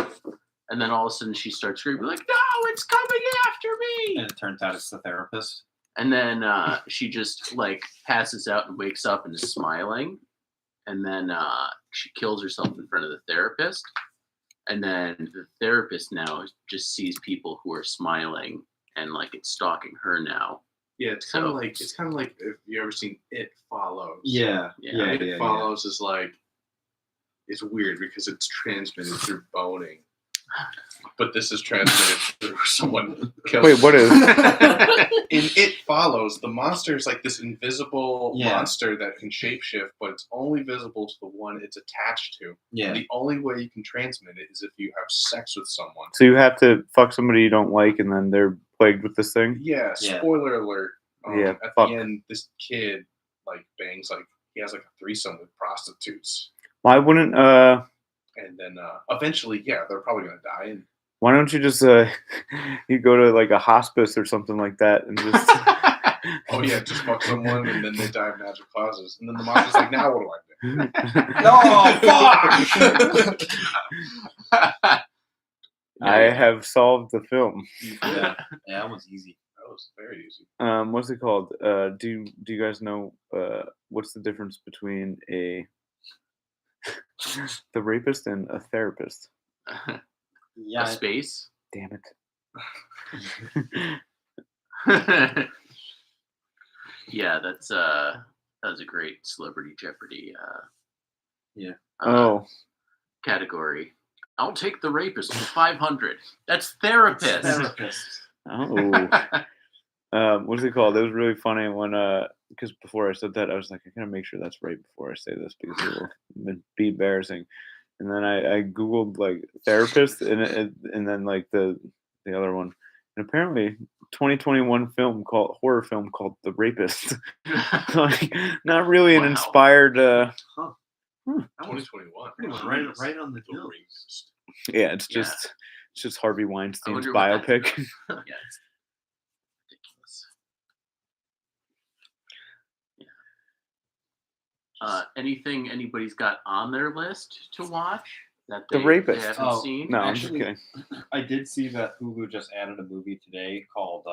And then all of a sudden she starts screaming like, "No, it's coming after me!" And it turns out it's the therapist. And then she just like passes out and wakes up and is smiling. And then she kills herself in front of the therapist. And then the therapist now just sees people who are smiling and like it's stalking her now. Yeah, it's kind of like if you ever seen It Follows. Yeah. It Follows is like it's weird because it's transmitted through boning, but this is transmitted through someone killing. Wait, what is? In It Follows, the monster is like this invisible Yeah. monster that can shapeshift, but it's only visible to the one it's attached to. Yeah. The only way you can transmit it is if you have sex with someone. So you have to fuck somebody you don't like, and then they're plagued with this thing. Yeah, Yeah. spoiler alert. Yeah, At fuck. the end, this kid like bangs like he has like a threesome with prostitutes, Why wouldn't and then eventually, yeah, they're probably gonna die. And Why don't you just you go to like a hospice or something like that and just oh yeah, just fuck someone and then they die of natural causes, and then the monster's like, now what do I do? Oh, fuck! I have solved the film. Yeah, that was easy. That was very easy. What's it called? Do you guys know what's the difference between the rapist and a therapist? Yeah, A space. Damn it. Yeah, that was a great Celebrity Jeopardy Oh, category. I'll take the rapist for 500. That's therapist. therapist. oh. What's it called? It was really funny when because before I said that I was like, I gotta make sure that's right before I say this because it will be embarrassing. And then I googled like therapist and then like the other one, and apparently 2021 horror film called The Rapist. Like, not really an Wow. inspired. Huh. 2021. Pretty much right on the The nose. rapist. Yeah, it's Yeah. just Harvey Weinstein's wonder what that's biopic. Yeah, it's ridiculous. Yeah. Anything anybody's got on their list to watch that The they Rapist. haven't Oh, seen? No, I'm Actually, just kidding. I did see that Hulu just added a movie today called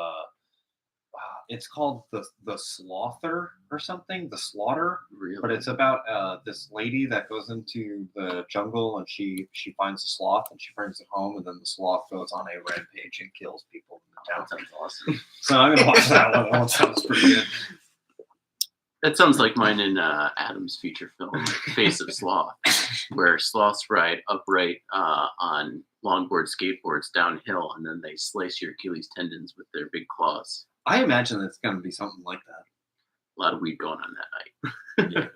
it's called the Slaughter or something, the Slaughter. Really? But it's about this lady that goes into the jungle and she finds a sloth and she brings it home, and then the sloth goes on a rampage and kills people in the town. That sounds awesome. So I'm gonna watch that one. That one sounds pretty good. That sounds like mine in Adam's feature film, Face of Sloth, where sloths ride upright on longboard skateboards downhill, and then they slice your Achilles tendons with their big claws. I imagine it's gonna be something like that. A lot of weed going on that night.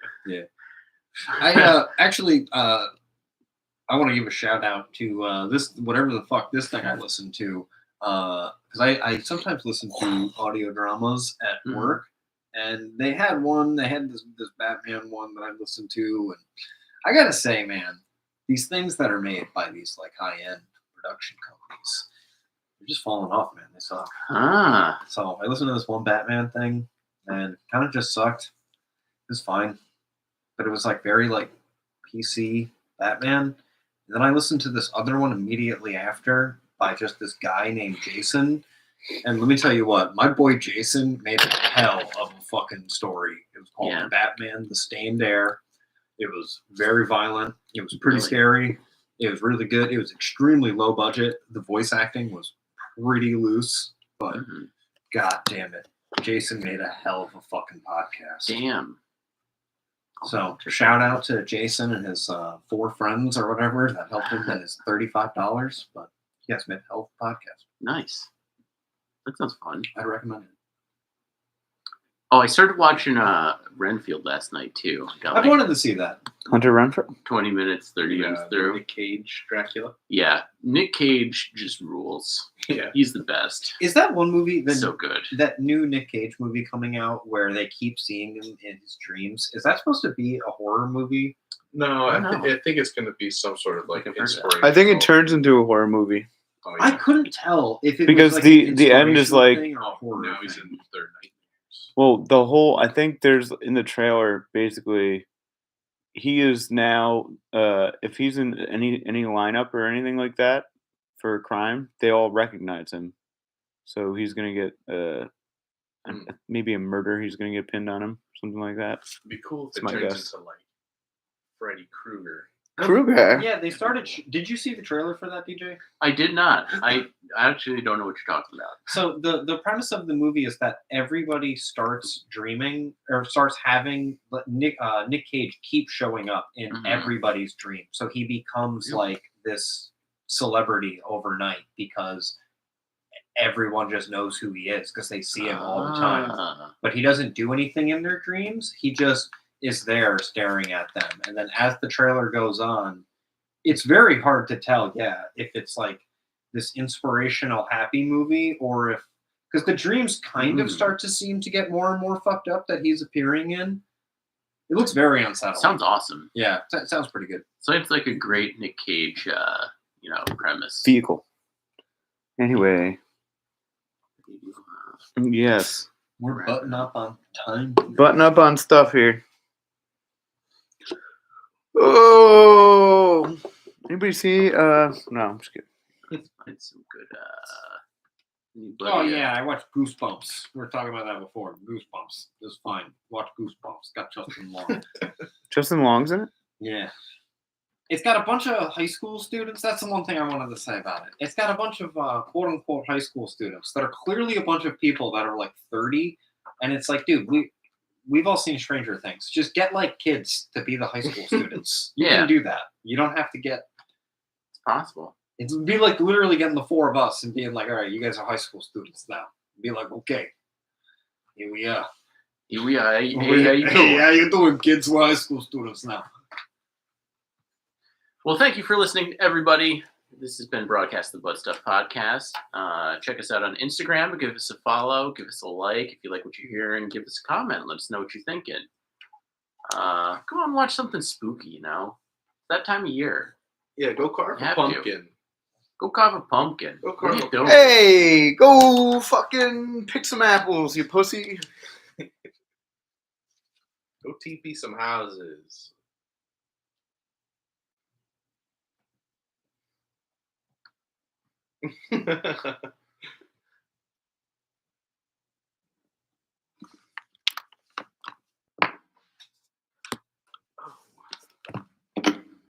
I actually I want to give a shout out to this whatever the fuck this thing I listen to because I sometimes listen to audio dramas at Mhm. work, and they had this Batman one that I listened to, and I gotta say, man, these things that are made by these like high end production companies, they're just falling off, man. They suck. Ah, So I listened to this one Batman thing, and it kind of just sucked. It was fine, but it was like very like PC Batman. And then I listened to this other one immediately after by just this guy named Jason. And let me tell you what, my boy Jason made a hell of a fucking story. It was called Yeah. Batman: The Stained Heir. It was very violent. It was pretty Really? scary. It was really good. It was extremely low budget. The voice acting was pretty loose, but Mhm. god damn it, Jason made a hell of a fucking podcast. Damn. So shout out to Jason and his 4 friends or whatever that helped him with his $35. But yes, made a hell of a podcast. Nice. That sounds fun. I'd recommend it. Oh, I started watching Renfield last night too. Got I've like wanted to see that. Hunter Renfro. 20 minutes, 30 minutes through. Nick Cage Dracula. Yeah, Nick Cage just rules. Yeah. He's the best. Is that one movie So good. that new Nick Cage movie coming out where they keep seeing him in his dreams? Is that supposed to be a horror movie? No, I don't know. I think it's going to be some sort of like I've heard that. inspiration. I think it turns into a horror movie. Oh, I yeah. couldn't tell if it Because was like the an end is inspirational like- thing or a horror Now he's thing. in Third Nightmares. Well, the whole I think there's in the trailer basically he is now if he's in any lineup or anything like that for a crime, they all recognize him. So he's gonna get maybe a murder. He's gonna get pinned on him, something like that. It'd be cool if That's it my turns guess. into like Freddy Krueger. Krueger. Yeah, they started. Did you see the trailer for that, DJ? I did not. I actually don't know what you're talking about. So the premise of the movie is that everybody starts dreaming or starts having Nick Cage keep showing up in Mhm. everybody's dream. So he becomes Really? like this celebrity overnight because everyone just knows who he is because they see him all the time. Ah. But he doesn't do anything in their dreams. He just is there staring at them. And then as the trailer goes on, it's very hard to tell, if it's like this inspirational happy movie or if because the dreams kind of start to seem to get more and more fucked up that he's appearing in. It looks very unsettling. Sounds awesome. Yeah, that sounds pretty good. So it's like a great Nick Cage, premise. Vehicle. Anyway, yes. We're button up on time. Button up on stuff here. Oh, anybody see? No, I'm just kidding. Let's find some good. Oh yeah, I watched Goosebumps. We were talking about that before. Goosebumps. It was fine. Watch Goosebumps. Got Justin Long. Justin Long's in it. Yeah. It's got a bunch of high school students. That's the one thing I wanted to say about it. It's got a bunch of quote unquote high school students that are clearly a bunch of people that are like 30. And it's like, dude, we've all seen Stranger Things. Just get like kids to be the high school students. You Yeah. can do that. You don't have to get. It's possible. It'd be like literally getting the 4 of us and being like, all right, you guys are high school students now. Be like, okay, here we are. Here we are. Hey, Hey, how you doing? how you doing, kids? We're high school students now. Well, thank you for listening, everybody. This has been Broadcast the Butstuff Podcast. Check us out on Instagram. Give us a follow. Give us a like. If you like what you're hearing, give us a comment. Let us know what you're thinking. Go on, watch something spooky, It's that time of year. Yeah, go carve You a have to. pumpkin. Go carve a pumpkin. Go What carve are you a doing? Hey, go fucking pick some apples, you pussy. Go TP some houses.